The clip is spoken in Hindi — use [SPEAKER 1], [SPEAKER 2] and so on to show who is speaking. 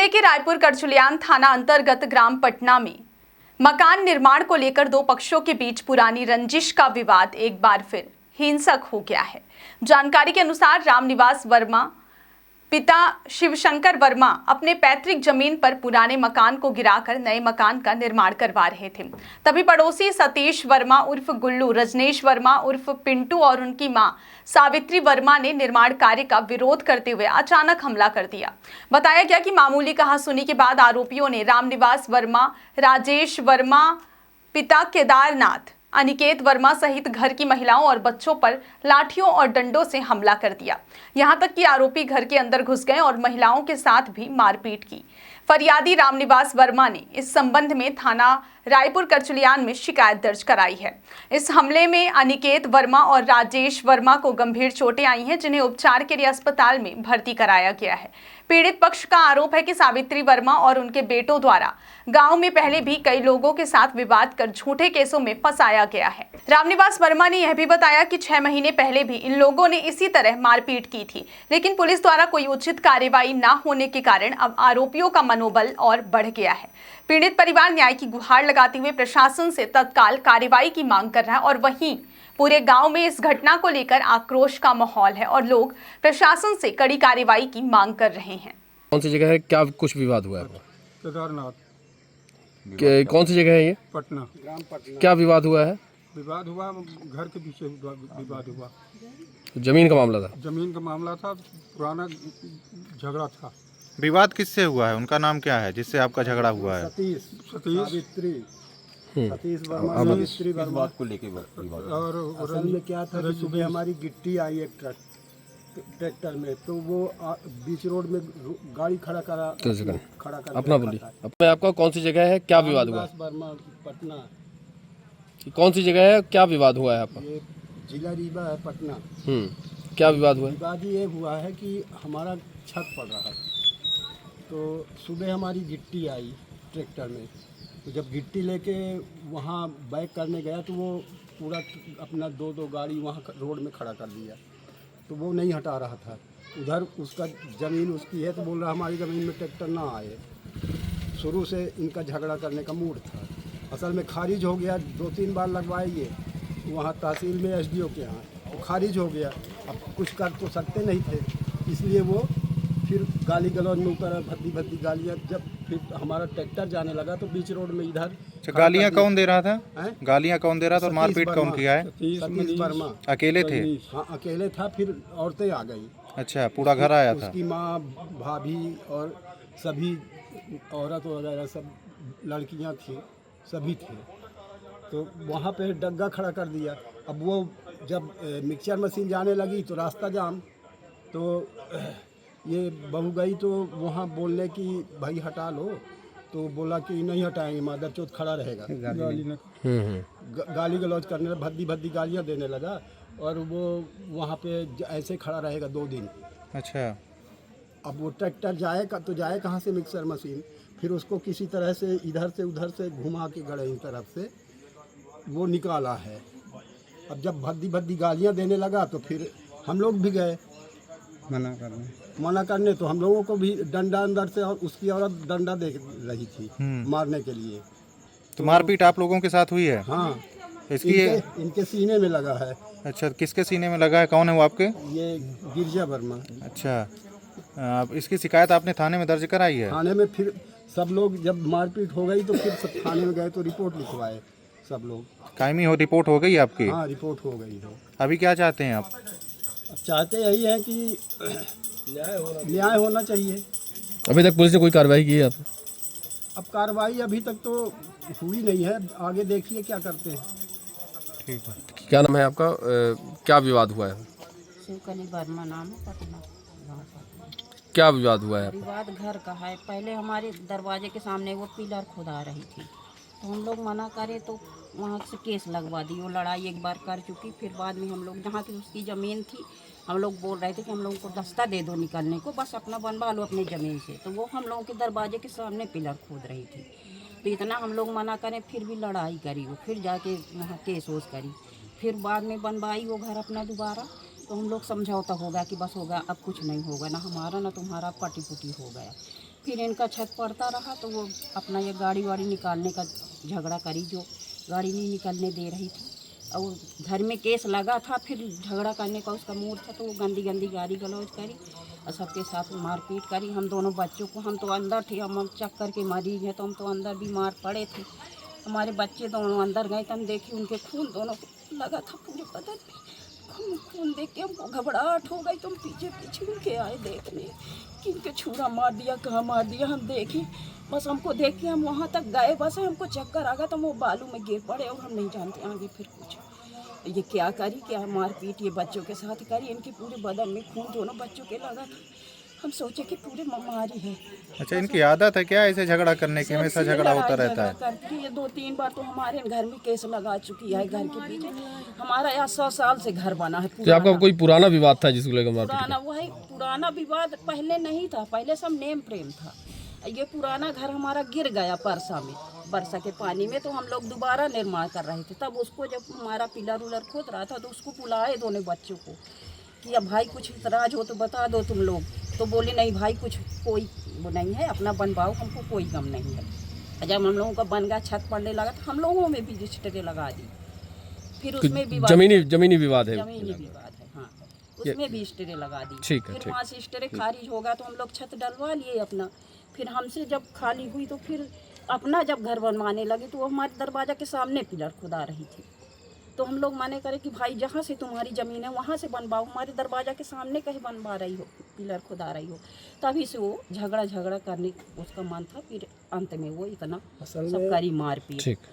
[SPEAKER 1] जिले के रायपुर करचुलियान थाना अंतर्गत ग्राम पटना में मकान निर्माण को लेकर दो पक्षों के बीच पुरानी रंजिश का विवाद एक बार फिर हिंसक हो गया है। जानकारी के अनुसार रामनिवास वर्मा पिता शिवशंकर वर्मा अपने पैतृक जमीन पर पुराने मकान को गिराकर नए मकान का निर्माण करवा रहे थे। तभी पड़ोसी सतीश वर्मा उर्फ गुल्लू, रजनेश वर्मा उर्फ पिंटू और उनकी मां सावित्री वर्मा ने निर्माण कार्य का विरोध करते हुए अचानक हमला कर दिया। बताया गया कि मामूली कहासुनी के बाद आरोपियों ने रामनिवास वर्मा, राजेश वर्मा, पिता केदारनाथ, अनिकेत वर्मा सहित घर की महिलाओं और बच्चों पर लाठियों और डंडों से हमला कर दिया। यहां तक कि आरोपी घर के अंदर घुस गए और महिलाओं के साथ भी मारपीट की। फरियादी रामनिवास वर्मा ने इस संबंध में थाना रायपुर करचुलियान में शिकायत दर्ज कराई है। इस हमले में अनिकेत वर्मा और राजेश वर्मा को गंभीर चोटें आई हैं, जिन्हें उपचार के लिए अस्पताल में भर्ती कराया गया है। पीड़ित पक्ष का आरोप है कि सावित्री वर्मा और उनके बेटों द्वारा गांव में पहले भी कई लोगों के साथ विवाद कर झूठे केसों में फंसाया गया है। रामनिवास वर्मा ने यह भी बताया कि 6 महीने पहले भी इन लोगों ने इसी तरह मारपीट की थी, लेकिन पुलिस द्वारा कोई उचित कार्रवाई न होने के कारण अब आरोपियों का मनोबल और बढ़ गया है। पीड़ित परिवार न्याय की गुहार लगाते हुए प्रशासन से तत्काल कार्रवाई की मांग कर रहा है और वहीं पूरे गांव में इस घटना को लेकर आक्रोश का माहौल है और लोग प्रशासन से कड़ी कार्रवाई की मांग कर रहे हैं।
[SPEAKER 2] कौन सी जगह है, क्या कुछ विवाद हुआ है?
[SPEAKER 3] केदारनाथ।
[SPEAKER 2] कौन सी जगह है ये?
[SPEAKER 3] पटना।
[SPEAKER 2] क्या विवाद हुआ है?
[SPEAKER 3] विवाद हुआ घर के पीछे विवाद हुआ।
[SPEAKER 2] जमीन का मामला था?
[SPEAKER 3] जमीन का मामला था, पुराना झगड़ा था।
[SPEAKER 4] विवाद किससे हुआ है? उनका नाम क्या है जिससे आपका झगड़ा हुआ है?
[SPEAKER 3] सतीश वर्मा, सावित्री वर्मा।
[SPEAKER 5] बात को लेके विवाद
[SPEAKER 3] और
[SPEAKER 6] असल में क्या था कि सुबह हमारी गिट्टी आई एक ट्रैक्टर में, तो वो बीच रोड में गाड़ी खड़ा कर
[SPEAKER 2] अपना बोलिए। अपने आपका कौन सी जगह है, क्या विवाद हुआ?
[SPEAKER 6] वर्मा, पटना।
[SPEAKER 2] कौन सी जगह है, क्या विवाद हुआ है आपका?
[SPEAKER 6] ये जिला रीवा है, पटना।
[SPEAKER 2] क्या विवाद हुआ है?
[SPEAKER 6] विवाद ये हुआ है कि हमारा छत पड़ रहा है, तो सुबह हमारी गिट्टी आई ट्रैक्टर में, तो जब गिट्टी लेके वहाँ बैक करने गया तो वो पूरा अपना दो गाड़ी वहाँ रोड में खड़ा कर दिया, तो वो नहीं हटा रहा था। उधर उसका ज़मीन उसकी है, तो बोल रहा हमारी ज़मीन में ट्रैक्टर ना आए। शुरू से इनका झगड़ा करने का मूड था। असल में खारिज हो गया, 2-3 बार लगवाए ये वहाँ तहसील में SDO के यहाँ, तो खारिज हो गया। अब कुछ कर तो सकते नहीं थे, इसलिए वो फिर गाली गलौज में उतर, भद्दी गालियाँ। जब फिर हमारा ट्रैक्टर जाने लगा तो बीच रोड में इधर
[SPEAKER 4] गालियाँ कौन दे रहा था? गालियाँ कौन दे रहा था और मारपीट कौन किया है?
[SPEAKER 3] सतीश
[SPEAKER 4] वर्मा। अकेले थे?
[SPEAKER 6] हाँ, अकेले था। फिर औरतें आ गई।
[SPEAKER 4] अच्छा, पूरा घर आया था?
[SPEAKER 6] उसकी माँ, भाभी और सभी औरत वगैरह सब लड़कियाँ थी, सभी थे। तो वहाँ पे डग्गा खड़ा कर दिया। अब वो जब मिक्सचर मशीन जाने लगी तो रास्ता जाम, तो ये बहू गई तो वहाँ बोलने की भाई हटा लो, तो बोला कि नहीं हटाएंगे, मादर चौथ खड़ा रहेगा। गाली गलौज करने लगा, भद्दी गालियाँ देने लगा, और वो वहाँ पे ऐसे खड़ा रहेगा 2 दिन।
[SPEAKER 4] अच्छा।
[SPEAKER 6] अब वो ट्रैक्टर जाएगा तो जाए कहाँ से मिक्सर मशीन? फिर उसको किसी तरह से इधर से उधर से घुमा के गड़े की तरफ से वो निकाला है। अब जब भद्दी गालियाँ देने लगा तो फिर हम लोग भी गए मना करने, तो हम लोगों को भी डंडा अंदर से, और उसकी औरत डंडा दे रही थी मारने के लिए।
[SPEAKER 4] तो मारपीट आप लोगों के साथ हुई है?
[SPEAKER 6] हाँ,
[SPEAKER 4] इसकी
[SPEAKER 6] इनके सीने में लगा है।
[SPEAKER 4] अच्छा, किसके सीने में लगा है? कौन है वो आपके?
[SPEAKER 6] ये गिरजा वर्मा।
[SPEAKER 4] अच्छा, आप इसकी शिकायत आपने थाने में दर्ज कराई है?
[SPEAKER 6] थाने में फिर सब लोग जब मारपीट हो गई तो फिर सब थाने में गए तो रिपोर्ट लिखवाए सब लोग।
[SPEAKER 4] कायमी हो रिपोर्ट हो गई आपकी?
[SPEAKER 6] हाँ, रिपोर्ट हो गई है।
[SPEAKER 4] अभी क्या चाहते हैं आप?
[SPEAKER 6] अब चाहते यही है कि न्याय होना चाहिए।
[SPEAKER 2] अभी तक पुलिस ने कोई कार्रवाई की है आप?
[SPEAKER 6] अब कार्रवाई अभी तक तो हुई नहीं है, आगे देखिए क्या करते हैं।
[SPEAKER 4] ठीक है।
[SPEAKER 2] क्या नाम है आपका, क्या विवाद हुआ है?
[SPEAKER 7] शिवकनी वर्मा नाम है, पटना।
[SPEAKER 2] क्या विवाद हुआ है?
[SPEAKER 7] विवाद घर का है। पहले हमारे दरवाजे के सामने वो पिलर खुदा रही थी, तो हम लोग मना करे तो वहाँ से केस लगवा दी। वो लड़ाई एक बार कर चुकी, फिर बाद में हम लोग जहाँ की उसकी ज़मीन थी, हम लोग बोल रहे थे कि हम लोगों को रास्ता दे दो निकलने को, बस अपना बनवा लो अपनी ज़मीन से। तो वो हम लोगों के दरवाजे के सामने पिलर खोद रही थी, तो इतना हम लोग मना करें, फिर भी लड़ाई करी वो, फिर जाके वहाँ केस वोस करी। फिर बाद में बनवाई वो घर अपना दोबारा, तो हम लोग समझौता होगा कि बस होगा, अब कुछ नहीं होगा, ना हमारा ना तुम्हारा, पटी पुटी हो गया। फिर इनका छत पड़ता रहा तो वो अपना ये गाड़ी वाड़ी निकालने का झगड़ा करी, जो गाड़ी नहीं निकलने दे रही थी और घर में केस लगा था। फिर झगड़ा करने का उसका मूड था तो वो गंदी गंदी गाली गलौज करी और सबके साथ मारपीट करी। हम दोनों बच्चों को, हम तो अंदर थे, हम चक्कर के मरीज हैं तो हम तो अंदर बीमार पड़े थे। हमारे बच्चे दोनों अंदर गए तो हम देखे उनके खून दोनों को लगा था पूरे बदन में। खून देख के हमको घबराहट हो गई तो हम पीछे पीछे उनके आए देखने कि इनके छुरा मार दिया, कहाँ मार दिया। हम देखे, बस हमको देख के हम वहाँ तक गए, बस हमको चक्कर आ गया तो वो बालू में गिर पड़े और हम नहीं जानते आगे फिर कुछ। ये क्या करी, क्या मारपीट ये बच्चों के साथ करी, इनके पूरे बदन में खून दोनों बच्चों के लगा था। हम सोचे कि पूरे बीमारी है।
[SPEAKER 4] अच्छा, इनकी आदत है क्या ऐसे झगड़ा करने की? हमेशा झगड़ा होता रहता है।
[SPEAKER 7] करती है, 2-3 बार तो हमारे घर में केस लगा चुकी है। घर के पीछे हमारा यहाँ 100 साल से घर बना है।
[SPEAKER 2] तो आपका कोई पुराना विवाद था जिसको लेकर मारपीट?
[SPEAKER 7] पुराना वही पुराना विवाद पहले नहीं था, पहले सब नेम प्रेम था। ये पुराना घर हमारा गिर गया परसा में, बरसा के पानी में, तो हम लोग दोबारा निर्माण कर रहे थे। तब उसको जब हमारा पिलर उलर खोद रहा था तो उसको बुलाए दोनों बच्चों को कि अब भाई कुछ इतराज हो तो बता दो तुम लोग। तो बोले नहीं भाई कुछ कोई वो नहीं है, अपना बनवाओ, हमको कोई गम नहीं है। जब हम लोगों का बन गया, छत पड़ने लगा तो हम लोगों में भी रजिस्ट्री लगा दी। फिर उसमें विवाद,
[SPEAKER 2] जमीनी विवाद है।
[SPEAKER 7] जमीनी विवाद है, हाँ, उसमें भी स्टेरे लगा दी।
[SPEAKER 2] ठीक है,
[SPEAKER 7] फिर वहाँ से स्टेरे खारिज होगा तो हम लोग छत डलवा लिए अपना। फिर हमसे जब खाली हुई तो फिर अपना जब घर बनवाने लगे तो वो हमारे दरवाजा के सामने पिलर खुदा रही थी। तो हम लोग माने करे कि भाई जहाँ से तुम्हारी ज़मीन है वहाँ से बनवाओ, हमारे दरवाजा के सामने कहीं बनवा रही हो, पिलर खुदा रही हो। तभी से वो झगड़ा करने उसका मन था। फिर अंत में वो इतना सब करी मारपीट।